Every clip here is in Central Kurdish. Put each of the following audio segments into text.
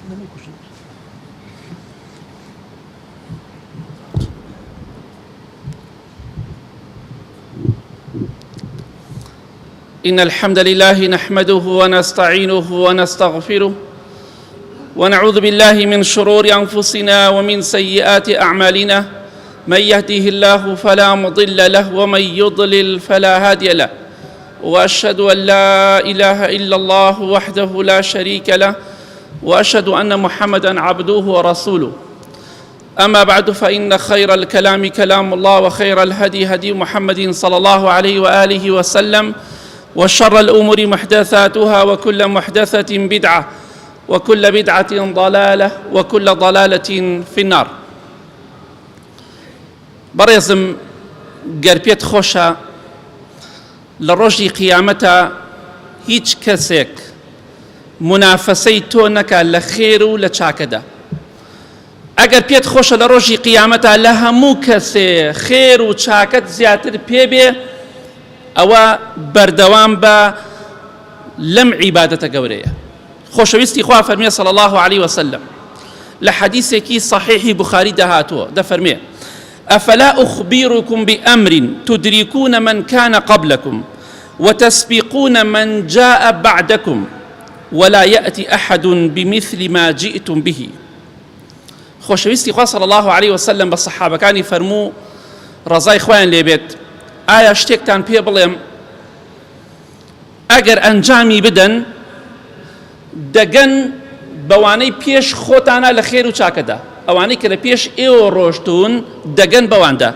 إن الحمد لله نحمده ونستعينه ونستغفره ونعوذ بالله من شرور أنفسنا ومن سيئات أعمالنا من يهده الله فلا مضل له ومن يضلل فلا هادي له وأشهد أن لا إله إلا الله وحده لا شريك له وأشهد أن محمدًا عبده ورسوله أما بعد فإن خير الكلام كلام الله وخير الهدي هدي محمد صلى الله عليه وآله وسلم وشر الأمور محدثاتها وكل محدثة بدعة وكل بدعة ضلالة وكل ضلالة في النار. بەڕێزم گەرپێت خۆشە لە ڕۆژی قیامەتە هیچ کەسێک منافەسەی تۆ نەکات لە خێر و لە چاکەدا. ئەگەر پێت خۆشە لە ڕۆژی قیامەتە لە هەموو کەسێ خێر و چاکەت زیاتر پێبێ ئەوە بەردەوام بە لەم عیبادەتە گەورەیە. خۆشەویستی خوا فەرمێ صلی الله عليه وسلم لە حەدیثێکی صحیحی بوخاری دەهاتووە دەفەرمێ أفلا أخبركم بأمر تدركون من كان قبلكم وتسبقون من جاء بعدكم ولا يأتي أحد بمثل ما جئتم به. خۆشەویستی خوا صلی الله عليه وسلم بە سەحابەکانی فەرموو ڕەزای خۆیان لێبێت ئایا شتێکتان پێ بڵێم ئەگەر ئەنجامی بدەن دەگەن بەوانەی پێش خۆتانە لە خێر و چاکەدا، ئەوانەی کە لە پێش ئێوە ڕۆشتون دەگەن بەواندا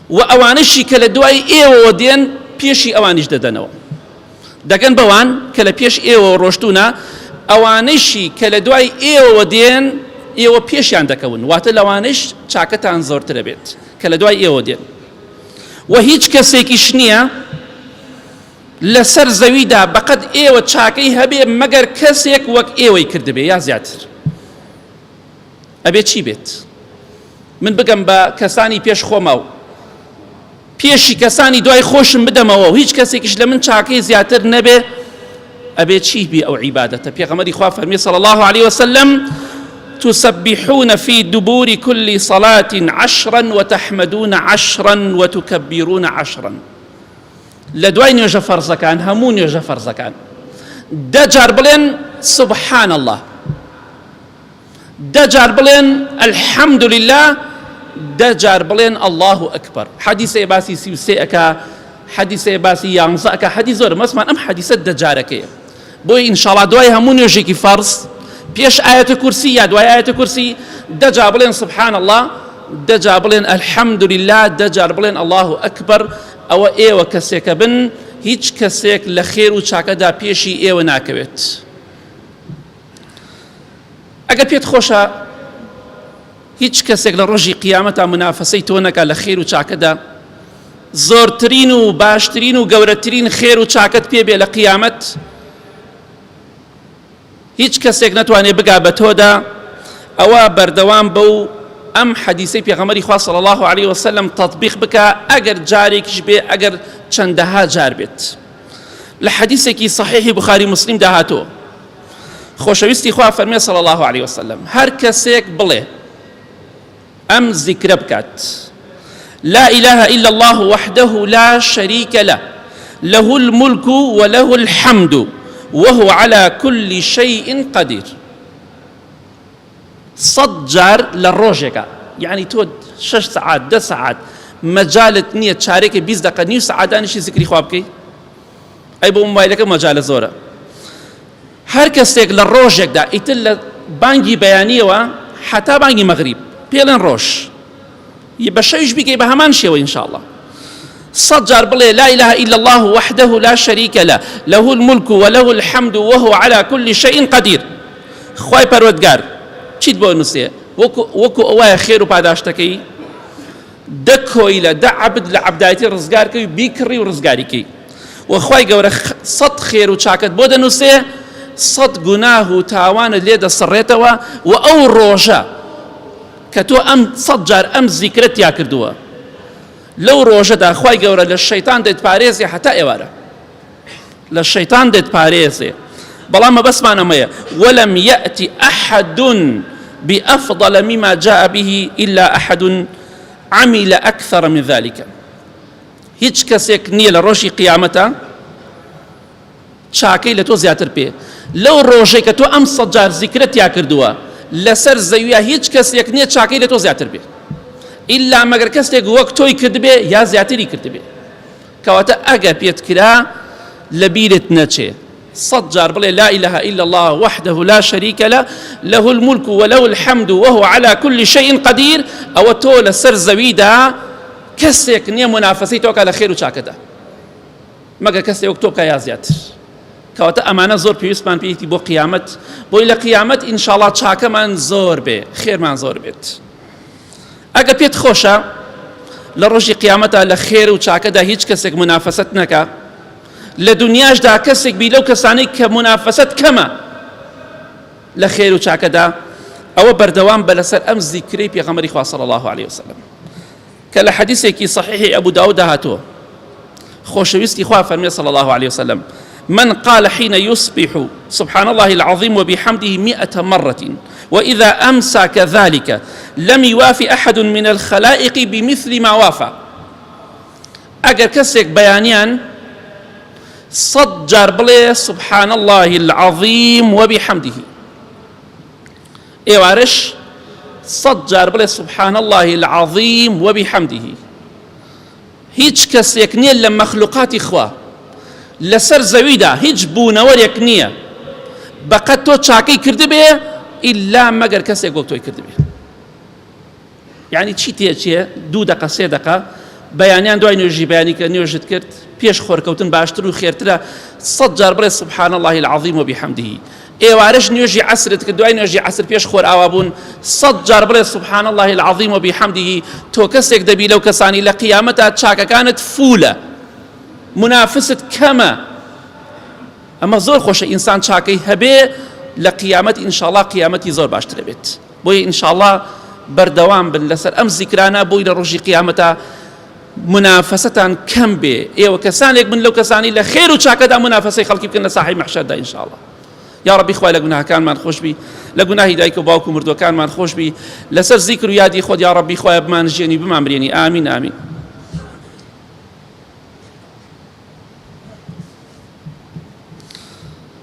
و ئەوانەشی کە لە دوای ئێوە دێن پێشی ئەوانیش دەدەنەوە. دەگەن بەوان کە لە پێش ئێوە ڕۆشتونە ئەوانەشی کە لە دوای ئێوە دێن ئێوە پێشیان دەکەون، واتە لەوانش چاکەتان زۆرترە بێت کە لە دوای ئێوە دێن. و هیچ کەسێکیش نییە لەسەر زەویدا بەقەد ئێوە چاکەی هەبێ مەگەر کەسێک وەک ئێوەی کردبێ یا زیاتر. ئەبێ چی بێت؟ من بگەم بە کەسانی پێش خۆمە و پێشی کەسانی دوای خۆشم بدەمەوە و هیچ کەسێکیش لە من چاکەی زیاتر نەبێ، ئەبێ چی بێ ئەو عیبادەتە؟ پێغەمبەری خوا فەرمی صلی الله عليه وسلم تسبحون في دبور كل صلاة 10 وتحمدون 10 وتكبرون 10. لدواي نيوجا فرزكان همون نيوجا فرزكان دجار بلين سبحان الله، دجار بلين الحمد لله، دجار بلين الله أكبر. حديث باسي سيوسيئك حديث باسي يانزأك حديث زور مسمان أم حديث دجارك بوي إن شاء الله دواي همون يوجيكي فرز بيش آية كرسي يا دواي آية كرسي دجار بلين سبحان الله، دجار بلين الحمد لله، دجار بلين الله أكبر. ئەوە ئێوە کەسێکە بن هیچ کەسێک لە خێر و چاکەدا پێشی ئێوە ناکەوێت. ئەگەر پێت خۆشە هیچ کەسێک لە ڕۆژی قیامەتە منافەسەی تۆ نەکات لە خێر و چاکەدا، زۆرترین و باشترین و گەورەترین خێر و چاکەت پێبێ لە قیامەت، هیچ کەسێک نەتوانێ بگا بە تۆدا، ئەوە بەردەوام بەو ئەم حەدیثەی پێغەمبەری خوا صلی الله عليه وسلم تطبیق بکە ئەگەر جارێکیش بێ ئەگەر چەندەها جار بێت. لە حەدیثێکی صحیحی بوخاری مسلم داهاتوە خۆشەویستی خوا فەرمێ صلی الله عليه وسلم هەر کەسێک بڵێ ئەم زیکرە بکات لا إله إلا الله وحده لا شريك له له الملك وله الحمد وهو على كل شيء قدير. 100 جار لە ڕۆژێکە، یعنی تۆ 6 ساعات 10 ساعات مەجالت نییە چارێکی 20 دقیقە نیو سەعاتانیشی زیکری خوا بکەی، ئەی بۆ مۆبایلەکە مەجالە زۆرە. هەر کەسێک لە ڕۆژێکدا ئیتر لە بانگی بەیانیەوە حتا بانگی مەغریب پێڵێن ڕۆژ بە شەویش بیکەی بە هەمان شێوە ئین شاء الله 100 جار بڵێ لا إله إلا الله وحده لا شريك له له الملك وله الحمد وهو على كل شيء قدير. خوای پەروەردگار چیت بۆ نووسێ وەکو ئەوایە خێر و پاداشتەکەی دەکۆی لە دە عەبد لە عەبدایەتی ڕزگارکەی و بیکڕی و ڕزگاریکەی و خوای گەورە 100 خێر و چاکەت بۆ دەنووسێ 100 گوناه و تاوانت لێ دەسەڕێتەوە و ئەو ڕۆژە کە تۆ ئەم 100 جار ئەم زیکرەت یا کردووە لەو ڕۆژەدا خوای گەورە لە شەیتان دەیتپارێزێ هەتا ئێوارە لە شەیتان دەیتپارێزێ بەڵام مەبەستمان ئەمەیە ولم يأتي أحد بأفضل مما جاء به إلا أحد عمل أكثر من ذلك. هیچ کەسێک نییە لە ڕۆژی قیامەتە چاکەی لە تۆ زیاتر پێ لەو ڕۆژەی کە تۆ ئەم 100 جار زیکرت یا کردووە لەسەر زەویە هیچ کەسێک نییە چاکەی لە تۆ زیاتر بێ ئیلا مەگەر کەسێک وەک تۆی کردبێ یا زیاتری کردبێ کەواتە ئەگە پێت کرا لە بیرت نەچێ 100 جار بڵێ لا إله إلا الله وحده لا شريك له له الملك وله الحمد وهو على كل شيء قدير ئەوە تۆ لەسەر زەویدا کەسێک نییە منافەسەی تۆکە لە خێر و چاکەدا مەگەر کەسێک وەک تۆ بکە یا زیاتر. کەواتە ئەمانە زۆر پێویستمان پێیەتی بۆ قیامەت بۆی لە قیامەت ئینشاءڵڵا چاکەمان زۆر بێ خێرمان زۆر بێت. ئەگە پێت خۆشە لە ڕۆژی قیامەتە لە خێر و چاکەدا هیچ کەسێک منافەسەت نەکا لە دنیاشدا کەسێک بی لەو کەسانەی کە منافەسەت کەمە لە خێر و چاکەدا ئەوە بەردەوام بە لەسەر ئەم زیکرەی پێغەمبەری خوا صلی الله عليه وسلم کە لە حەدیثێکی صحیحی ئەبو داود هاتووە خۆشەویستی خوا فەرمێ صلی الله عليه وسلم من قال حين يصبح سبحان الله العظيم وبحمده 100 مرة وإذا أمسى كذلك لم يوافي أحد من الخلائق بمثل ما وافى. أجر كسك بيانيان 100 جار بڵێ سبحان الله العظيم وبحمده ئێوارش 100 جار بڵێ سبحان الله العظيم وبحمده. هیچ کەسێک نییە لە مەخلوقاتی خوا لەسەر زەویدا هیچ بوونەوەرێک نییە بەقەت تۆ چاکەی کردبێ ئیلا مەگەر کەسێک وەک تۆی کردبێ. یعنی چی تێچێ 2 دقە 3 دقە بەیانیان دوای نوێژی بەیانی کە نوێژت کرد پێش خۆرکەوتن باشتر و خێرترە 100 جار بڵێ سبحان الله العظيم وبحمده. ئێوارش نوێژی عەسرت کرد دوای نوێژی عەسر پێش خۆر ئاوا بوون 100 جار بڵێ سبحان الله العظيم وبحمده تۆ کەسێک دەبی لەو کەسانی لە قیامەتە چاکەکانت فولە منافست کەمە. ئەمە زۆر خۆشە ئینسان چاکەی هەبێ لە قیامەت ئینشاءڵڵا قیامەتی زۆر باشتر بێت. بۆیە ئینشاءڵڵا بەردەوام بن لەسەر ئەم زیکرانە بۆی لە ڕۆژی قیامەتە منافەسەتان کەم بێ ئێوە کەسانێک بن لەو کەسانی لە خێر و چاکەدا منافەسەی خەڵکی بکەن لە ساحەی مەحشەردا ئینشاءڵڵا. یا ربی خوای لە گوناهەکانمان خۆش بی لە گوناهی دایک و باوک و مردوەکانمان خۆش بی لەسەر زیکر و یادی خۆت یا ربی خوای بمانژێنی بمامرێنی ئامین ئامین.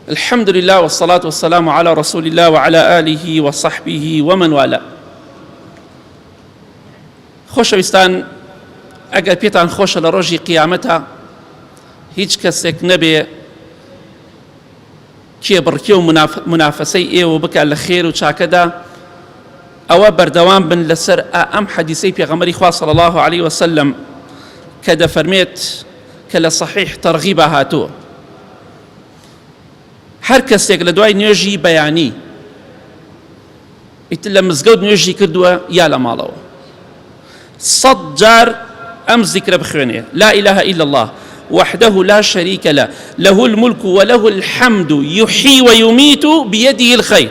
الحمد لله والصلاة والسلام على رسول الله وعلى آله وصحبه ومن والاه. خۆشەویستان ئەگەر پێتان خۆشە لە ڕۆژی قیامەتە هیچ کەسێک نەبێ کێبڕکێ و منافەسەی ئێوە بکە لە خێر و چاکەدا ئەوە بەردەوام بن لەسەر ئەم حەدیسەی پێغەمبەری خوا صلی الله عليه وسلم کە دەفەرمێت کە لە صحیح تەرغیبە هاتووە هەر کەسێک لە دوای نوێژی بەیانی ئیتر لە مزگەوت نوێژی کردووە یا لە ماڵەوە 100 جار ئەم زیکرە بخوێنێ لا إله إلا الله وحده لا شريك له له الملك وله الحمد يحيي ويميت بيده الخير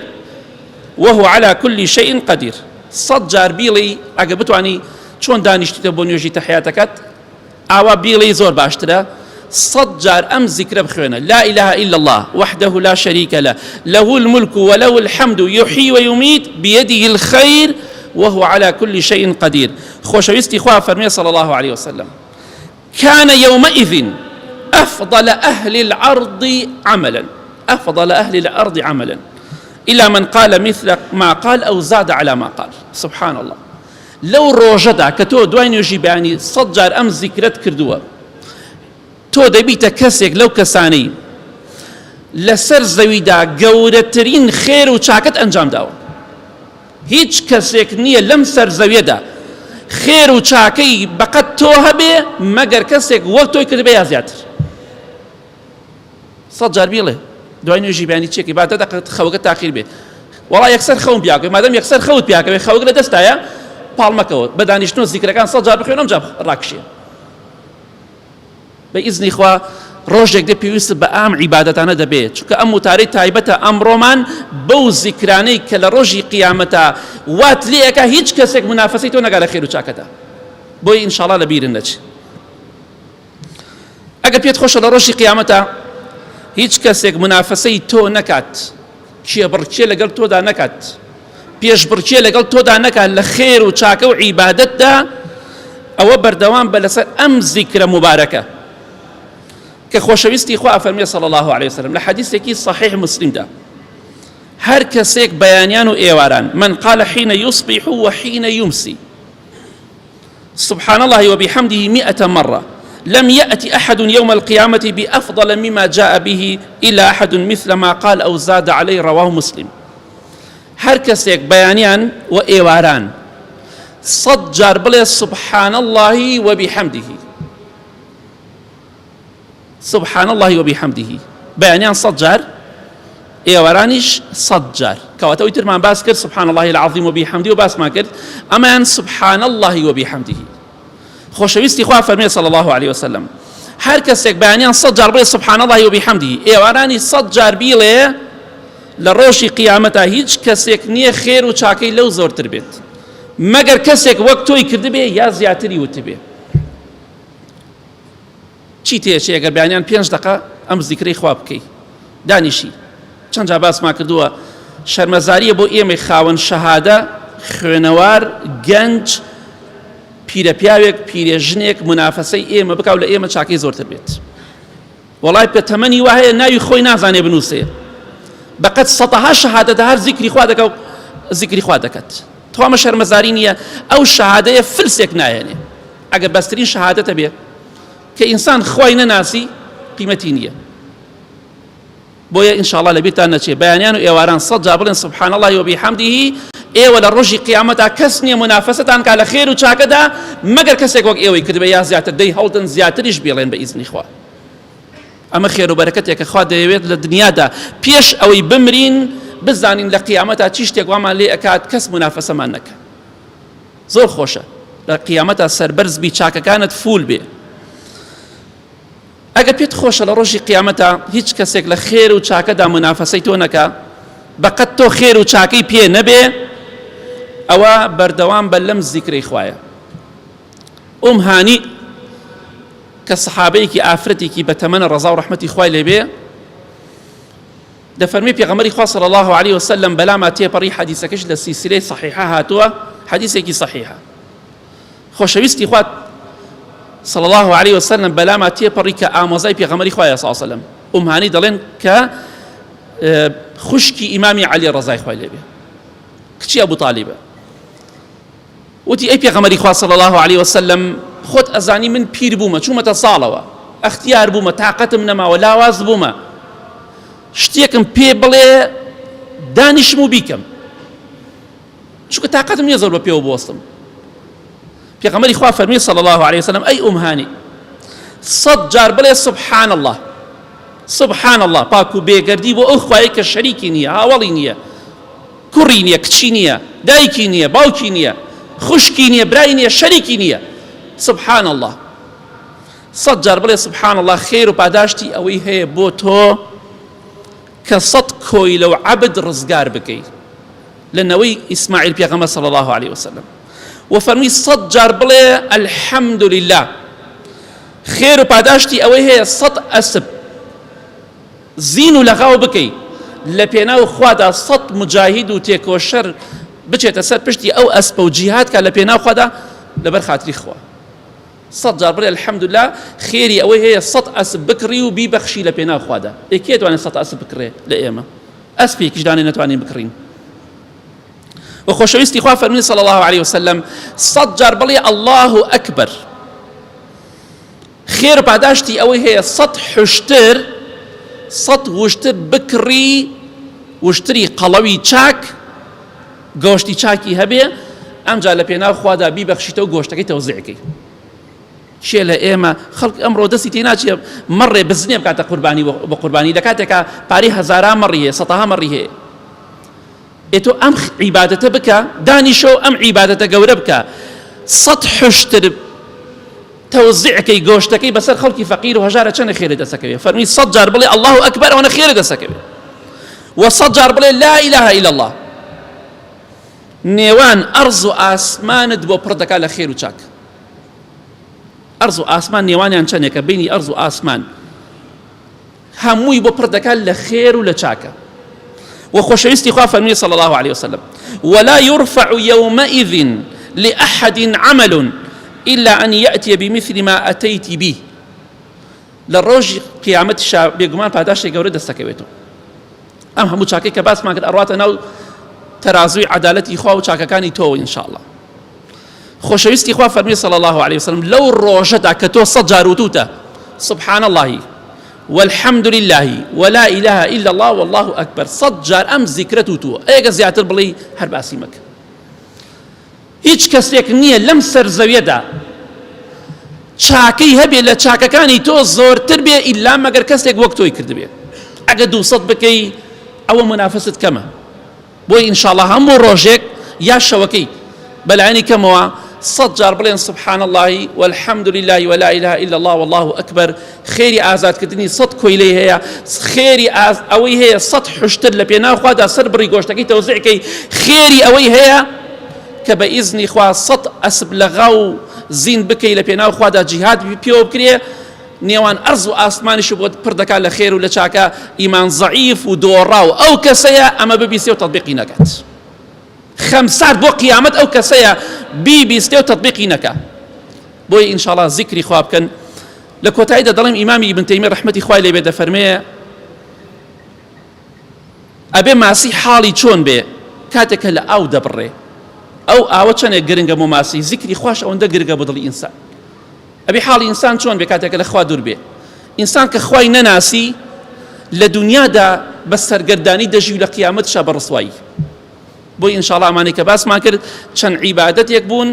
وهو على كل شيء قدير. 100 جار بیڵی ئەگە بتوانی چۆن دانیشتیتە بۆ نوێژی تەحیاتەکەت ئاوا بیڵی زۆر باشترە 100 جار ئەم زیکرە بخوێنە لا إله إلا الله وحده لا شريك له له الملك وله الحمد يحيي ويميت بيده الخير وهو على كل شيء قدير. خۆشەویستی خوا فەرمێ صلى الله عليه وسلم كان يومئذ أفضل أهل الأرض عملا أفضل أهل الأرض عملا إلى من قال مثل ما قال أو زاد على ما قال. سبحان الله. لو ڕۆژەدا کە تۆ دوای نوێژی بەیانی 100 جار ئەم زیکرەت کردووە تۆ دەبیتە کەسێک لەو کەسانەی لەسەر زەویدا گەورەترین خێر و چاکەت ئەنجام داوە. هیچ کەسێک نییە لەم سەر زەویەدا خێر و چاکەی بەقەت تۆ هەبێ مەگەر کەسێک وەک تۆی کردبێ یا زیاتر. 100 جار بیڵێ دوای نوێژی بەیانی چێکی با 10 دقە خەوەکە تاخیر بێ وەڵا یەکسەر خەوم پیاکەوێ مادەم یەکسەر خەوت پیاکەوێ خەوەک لە دەستایە پاڵمەکەوە بە دانیشتنەوە زیکرەکان 100 جار بخوێنەوە ئەمجا ڕاکشێ. بە ئیزنی خوا ڕۆژێک دێ پێویست بە ئام عیبادەتانە دەبێت چونکە ئەم وتارەی تایبەتە ئەمڕۆمان بەو زیکرانەی کە لە ڕۆژی قیامەتە وات لێەکە هیچ کەسێک منافەسەی تۆ نەگا لە خێر و چاکەتە بۆی ئینشاءڵڵا لە بیرن نەچێ. ئەگەر پێت خۆشە لە ڕۆژی قیامەتە هیچ کەسێک منافەسەی تۆ نەکات، کێبڕکێ لەگەڵ تۆدا نەکات، پێشبڕکێ لەگەڵ تۆدا نەکات لە خێر و چاکە و عیبادەتدا، ئەوە بەردەوام بە لەسەر ئەم زیکرە مبارەکە کە خۆشەویستی خوا فەرمێ صلی الله عليه وسلم لە حەدیثێکی صحیح مسلمدا، هەر کەسێک بەیانیان و ئێواران من قال حين يصبح وحين يمسي سبحان الله وبحمده 100 مرة لم يأتي أحد يوم القيامة بأفضل مما جاء به إلا أحد مثل ما قال أو زاد عليه، رواه مسلم. هر کەسێک بەیانیان و ئێواران 100 جار بڵێ سبحان الله وبحمده، سبحان الله وبحمده، بەیانیان 100 جار، ئێوارانیش 100 جار، کەواتەوەی ترمان باس کرد سبحان الله العظيم وبحمده و باسمان کرد، ئەمەیان سبحان الله وبحمده. خۆشەویستی خوا فەرمێ صلی الله عليه وسلم هەر کەسێک بەیانیان 100 جار بڵێ سبحان الله وبحمده، ئێوارانی 100 جار بیڵێ، لە ڕۆژی قیامەتە هیچ کەسێک نییە خێر و چاکەی لەو زۆرتر بێت مەگەر کەسێک وەک تۆی کردبێ یا زیاتری وتبێ. چی تێچێ ئەگەر بەیانیان 5 دقە ئەم زیکرەی خوا بکەی دانیشی. چەند جا باسمان کردووە شەرمەزاریە بۆ ئێمەی خاوەن شەهادە، خوێنەوار، گەنج، پیرەپیاوێک، پیرێژنێک منافەسەی ئێمە بکاو لە ئێمە چاکەی زۆرتر بێت. وەڵای پێتەمەنی وایە ناوی خۆی نازانێ بنووسێ، بەقەت سەتەها شەهادەتە هەر زیکری خوا دەکە و زیکری خوا دەکات. تۆمە شەرمەزاری نییە، ئەو شەهادەیە فلسێک نایەنێ. ئەگەر بەسترین شەهادەتە بێ کە ئینسان خوای نەناسی قیمەتی نییە. بۆیە ئینشاءڵڵا لەبیرتان نەچێ بەیانیان و ئێواران 100 جار بڵێن سبحان الله وبحمده، ئێوە لە ڕۆژی قیامەتە کەس نییە منافەسەتان کا لە خێر و چاکەدا مەگەر کەسێک وەک ئێوەی کردبێ یا زیاتر دەی هەڵدن زیاتریش بێڵێن بە ئیزنی خوا. ئەمە خێر و بەرەکەتێکە خوا دەیەوێت لە دنیادا پێش ئەوەی بمرین بزانین لە قیامەتە چی شتێک وامان لێ ئەکات کەس منافەسەمان نەکە. زۆر خۆشە لە قیامەتە سەربەرز بی چاکەکانت فول بێ. ئەگەر پێت خۆشە لە ڕۆژی قیامەتە هیچ کەسێک لە خێر و چاکەدا منافەسەی تۆ نەکە، بەقەت تۆ خێر و چاکەی پێ نەبێ، ئەوە بەردەوام بە لەم زیکرەی خوایە. هانی کە سەحابەیەکی ئافرەتێکی بەتەمەنە ڕەزا و ڕەحمەتی خوای لێبێ دەفەرمێ پێغەمبەری خوا صلی الله عليه وسلم بەلاما تێپەڕی حەدیثەکەش لە سیلسیلەی صحیحە هاتووە، حەدیثێکی صحیحە. خۆشەویستی خوا صلى الله عليه وسلم بەلاما تێپەڕی کە ئامۆزای پێغەمبەری خوایە صلی الله عليه وسلم. هانی دەڵێن کە خوشکی ئیمامی عەلی ڕەزای خوای لێبێ، کچی ئەبوو تالیبە. وتی ئەی پێغەمبەری خوا صلی الله عليه وسلم خۆت ئەزانی من پیر بوومە، چوومەتە ساڵەوە، ئەختیار بوومە، تاقەتم نەماوە، لاواز بوومە، شتێکم پێ بڵێ دانیشم و بیکەم، چونکە تاقەتم نییە زۆر بە پێوە بوەستم. پێغەمبەری خوا فەرمی صلی الله عليه وسلم ئەی هانی 100 جار بڵێ سبحان الله، سبحان الله، پاک و بێگەردی بۆ ئەو خوایە کە شەریکی نییە، هاوڵی نییە، کوڕی نییە، کچی نییە، دایکی نییە، باوکی نییە، خوشکی نییە، برای نییە، شەریکی نییە. سبحان الله 100 جار بڵێ سبحان الله، خێر و پاداشتی ئەوەی هەیە بۆ تۆ کە 100 کۆی لەو عەبد ڕزگار بکەی لەنەوەی ئیسماعیل پێغەمبەر صلی الله عليه وسلم. وفەرمی 100 جار بڵێ الحەمد لله، خێر و پاداشتی ئەوەی هەیە 100 ئەسب زین و لەغاو بکەی لە پێناو خوادا، 100 مجاهید و تێکۆشەر بچێتە سەر پشتی ئەو ئەسپە و جیهاد کە لە پێناو خوادا لەبەر خاتری خوا. 100 جار بڵێ الحەمدولله، خێری ئەوەی هەیە 100 ئەسب بکڕی و بیبەخشی لە پێناو خوادا. ئێکێ توانێت 100 ئەسب بکڕێ لە ئێمە؟ ئەسپێکیش دانێ نەتوانین بکڕین. وخۆشەویستی خوا فەرمووی صلی الله عليه وسلم 100 جار بڵێ الله ئەکبەر، خێر و پاداشتی ئەوەی هەیە 100 حوشتر، 100 وشتر بکڕی، وشتری قەڵەوی چاک، گۆشتی چاکی هەبێ، ئەمجا لە پێناو خوادا بیبەخشیتەوە گۆشتەکەی تەوزیعکەی. چێ لە ئێمە خەڵک ئەمڕۆ دەستی تێ ناچێ مەڕێ بزنێ بکاتە قوربانی بە قوربانی، لە کاتێکە پارەی هەزاران مەڕی هەیە، 100ها مەڕی هەیە. ئێتۆ ئەم عیبادەتە بکە، دانیشەوە ئەم عیبادەتە گەورە بکە، 100 حوشتر تەوزیعکەی گۆشتەکەی بەسەر خەڵکی فەقیر و هەژارە چەندە خێرە دەسەکەوێ. فەرمی 100 جار بڵێ الله ئەکبەر، ئەوەنە خێرە دەسەکەوێ. و 100 جار بڵێ لا إله إلا الله، نێوان ئەرز و ئاسمانت بۆ پڕ دەکات لە خێر و چاک. ئەرز و ئاسمان نێوانیان چەندێکە؟ بینی ئەرز و ئاسمان هەمووی بۆ پڕ دەکات لە خێر و لە چاکە. وخۆشەویستی خوا فەرمووی صلى الله عليه وسلم ولا يرفع يومئذ لأحد عمل إلا أن يأتي بمثل ما أتيت به. للروج قيامت شا بيقمان پاداشتی گەورە دەستەکەوێتەوە. ئەم هەموو چاکەی کە باسمان کرد ئەڕواتە ناو تەرازوی عەدالەتی خوا و چاکەکانی تۆ ئین شاء الله. خۆشەویستی خوا فەرمووی صلى الله عليه وسلم لەو ڕۆژەدا کە تۆ 100 جار وتوتە سبحان الله والحمد لله ولا إله إلا الله والله أكبر 100 جار ئەم زیکرەت وتووە ئێگە زیاتر بڵێ هەر باسی مەکە. هیچ کەسێک نییە لەم سەرزەویەدا چاکەی هەبێ لە چاکەکانی تۆ زۆرتر بێ ئیلا مەگەر کەسێک وەک تۆی کردبێ. ئەگە 200 بکەی ئەوە منافست کەمە. بۆی ئینشاءالله هەموو ڕۆژێک یا شەوەکەی بەلایانی کەمەوە 100 جار بڵێن سبحان الله والحمد لله ولا إله إلا الله والله أكبر. خێری ئازادکردنی 100 کۆیلەی هەیە، خێری ئەوەی هەیە 100 حشتر لە پێناو خوادا سەر بڕی گۆشتەکەی تەوزیعکەی، خێری ئەوەی هەیە کە بە ئیزنی خوا 100 ئەسب لەغا و زین بکەی لە پێناو خوادا جیهاد پێوە بکرێ، نێوان ئەرز و ئاسمانیش بۆ پڕ دەکات لە خێر و لە چاکە. ئیمان زەعیف و دۆڕاو ئەو کەسەیە ئەمە ببیستێ و تەطبیقی نەکات. خەمسات بۆ قیامەت ئەو کەسەیە بیبیستێ و تەطبیقی نەکات. بۆی ئینشاءالله زیکری خوا بکەن. لە کۆتاییدا دەڵێم ئیمامی ئیبن تەیمیە ڕەحمەتی خوای لێ بێ دەفەرمێ ئەبێ ماسی حاڵی چۆن بێ کاتێکە لە ئاو دەبڕێ. ئەو ئاوە چەندێک گرنگە بۆ ماسی زیکری خوش ئەوەندە گرنگە بۆ دڵی ئینسان. ئەبێ حاڵی ئینسان چۆن بێ کاتێکە لە خوا دوور بێ. ئینسان کە خوای نەناسی لە دنیادا بە سەرگەردانی دەژی و لە قیامەتشا بە ڕسوایی. بۆی ئینشاءالله ئەمانەی کە باسمان کرد چەند عیبادەتێک بوون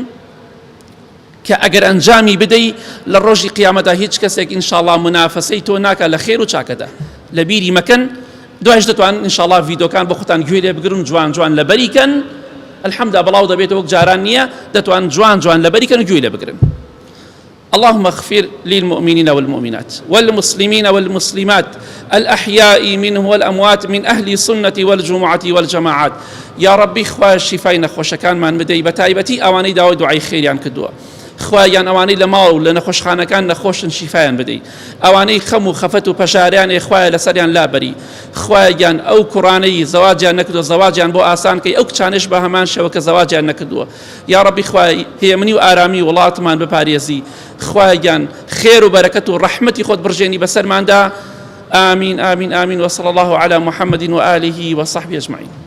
کە ئەگەر ئەنجامی بدەی لە ڕۆژی قیامەتدا هیچ کەسێک ئینشاءالله منافەسەی تۆ ناکات لە خێر و چاکەدا. لە بیری مەکەن، دوایش دەتوانن ئینشاءالله ڤیدۆکان بۆ خۆتان گوێ لێ بگرن جوان جوان لەبەری کەن. الحەمدا بەڵاو دەبێتەوە وەک جاران نییە، دەتوان جوان جوان لەبەری کەن و گوێ لێ بگرن. اللهم اغفر للمؤمنين والمؤمنات والمسلمين والمسلمات الأحياء منهم والأموات من أهل السنة والجمعة والجماعات. يا ربي خواه الشفاء نخوش كان من بدي بتايبتي أواني داو دعاء خيريان كدوا خوایان ئەوانەی لە ماڵ و لە نەخۆشخانەکان نەخۆشن شیفایان بدەیت، ئەوانەی خەم و خەفەت و پەشاریان خوایە لەسەریان لابەری، خوایان ئەو کوڕانەی زەواجیان نەکردووە زەواجیان بۆ ئاسان کەی، ئەو کچانش بە هەمان شێوە کە زەواجیان نەکردووە. یا ڕەبی خوای هێمنی و ئارامی وڵاتمان بپارێزی، خوایان خێر و بەرەکەت و ڕەحمەتی خۆت بڕژێنی بەسەرماندا. آمين آمين آمين وصلى الله على محمد وآله وصحبه أجمعين.